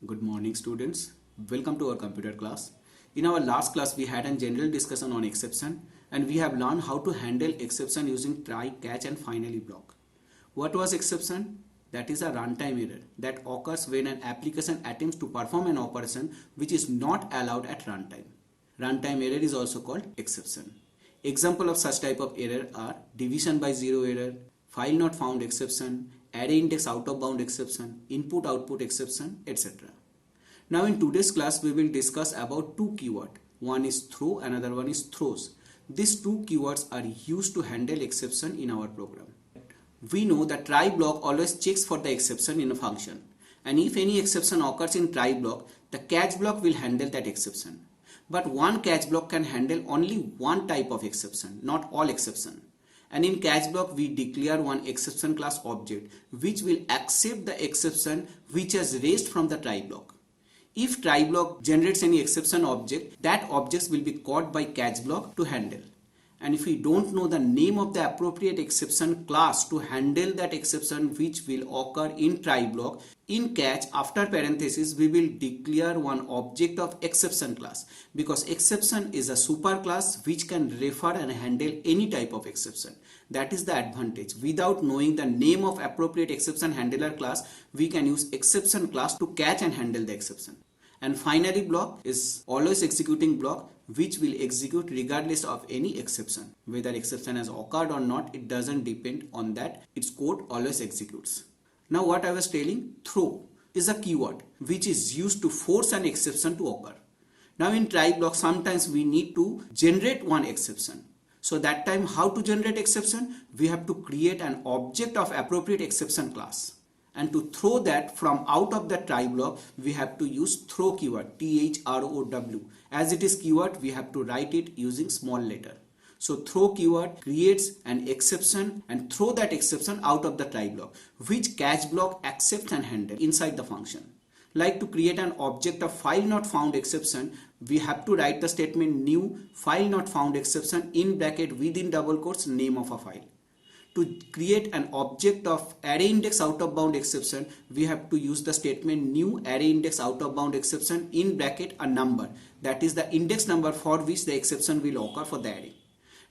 Good morning students. Welcome to our computer class. In our last class we had a general discussion on exception and we have learned how to handle exception using try, catch and finally block. What was exception? That is a runtime error that occurs when an application attempts to perform an operation which is not allowed at runtime. Runtime error is also called exception. Example of such type of error are division by zero error, file not found exception, array index out of bound exception, input output exception, etc. Now in today's class we will discuss about two keywords. One is throw, another one is throws. These two keywords are used to handle exception in our program. We know that try block always checks for the exception in a function, and if any exception occurs in try block, the catch block will handle that exception. But one catch block can handle only one type of exception, not all exception. And in catch block we declare one exception class object which will accept the exception which has raised from the try block. If try block generates any exception object, that object will be caught by catch block to handle. And if we don't know the name of the appropriate exception class to handle that exception which will occur in try block, in catch after parenthesis we will declare one object of exception class, because exception is a superclass which can refer and handle any type of exception. That is the advantage. Without knowing the name of appropriate exception handler class, we can use exception class to catch and handle the exception. And finally block is always executing block which will execute regardless of any exception. Whether exception has occurred or not, it doesn't depend on that. Its code always executes. Now what I was telling, throw is a keyword which is used to force an exception to occur. Now in try block sometimes we need to generate one exception. So that time how to generate exception? We have to create an object of appropriate exception class. And to throw that from out of the try block, we have to use throw keyword, T-H-R-O-W. As it is keyword, we have to write it using small letter. So throw keyword creates an exception and throw that exception out of the try block, which catch block accepts and handles inside the function. Like to create an object of file not found exception, we have to write the statement new file not found exception in bracket within double quotes name of a file. To create an object of array index out of bound exception, we have to use the statement new array index out of bound exception in bracket a number, that is the index number for which the exception will occur for the array.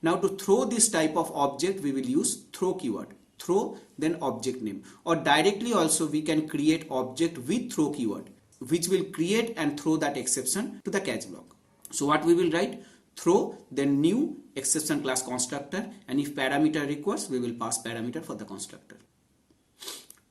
Now to throw this type of object we will use throw keyword, throw then object name, or directly also we can create object with throw keyword which will create and throw that exception to the catch block. So what we will write, throw then new exception class constructor, and if parameter requires we will pass parameter for the constructor.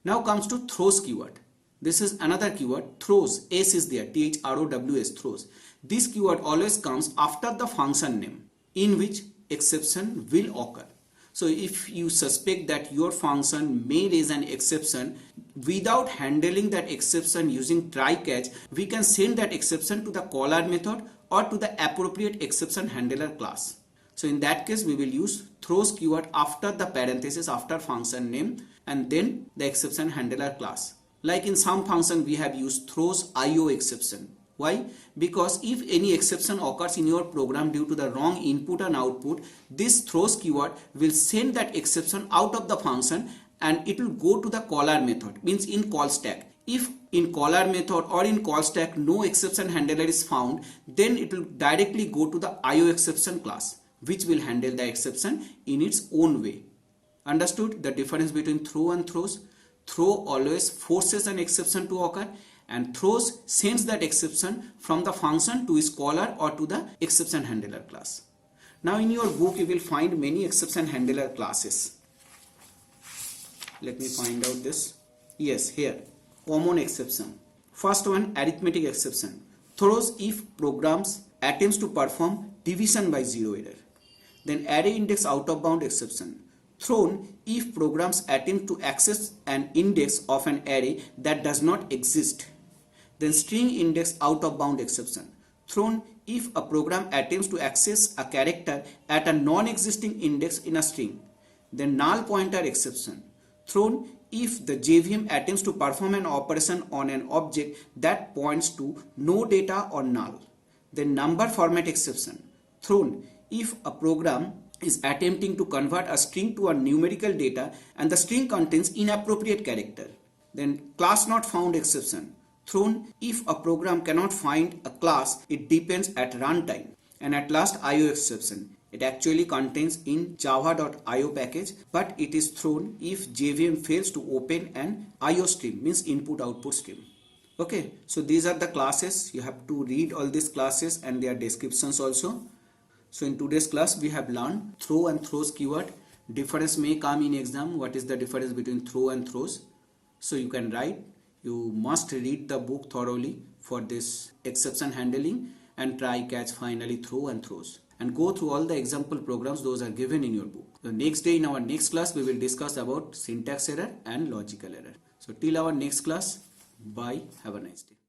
Now comes to throws keyword. This is another keyword, throws, s is there, T-H-R-O-W-S, throws. This keyword always comes after the function name in which exception will occur. So if you suspect that your function may raise an exception, without handling that exception using try catch, we can send that exception to the caller method or to the appropriate exception handler class. So in that case we will use throws keyword after the parenthesis after function name and then the exception handler class. Like in some function we have used throws IO exception. Why? Because if any exception occurs in your program due to the wrong input and output, this throws keyword will send that exception out of the function and it will go to the caller method, means in call stack. If in caller method or in call stack no exception handler is found, then it will directly go to the IO exception class which will handle the exception in its own way. Understood the difference between throw and throws? Throw always forces an exception to occur and throws sends that exception from the function to its caller or to the exception handler class. Now in your book you will find many exception handler classes. Let me find out this. Yes, here. Common exception. First one, arithmetic exception. Throws if programs attempts to perform division by zero error. Then array index out of bound exception. Thrown if programs attempt to access an index of an array that does not exist. Then string index out of bound exception. Thrown if a program attempts to access a character at a non-existing index in a string. Then null pointer exception. Thrown if the JVM attempts to perform an operation on an object that points to no data or null. Then number format exception. Thrown if a program is attempting to convert a string to a numerical data and the string contains inappropriate character. Then class not found exception. Thrown, if a program cannot find a class, it depends at runtime. And at last, IO exception. It actually contains in java.io package, but it is thrown if JVM fails to open an IO stream, means input output stream. Okay, so these are the classes. You have to read all these classes and their descriptions also. So in today's class we have learned throw and throws keyword. Difference may come in exam. What is the difference between throw and throws? So you can write. You must read the book thoroughly for this exception handling and try, catch, finally, throw and throws. And go through all the example programs, those are given in your book. The next day in our next class we will discuss about syntax error and logical error. So till our next class, bye, have a nice day.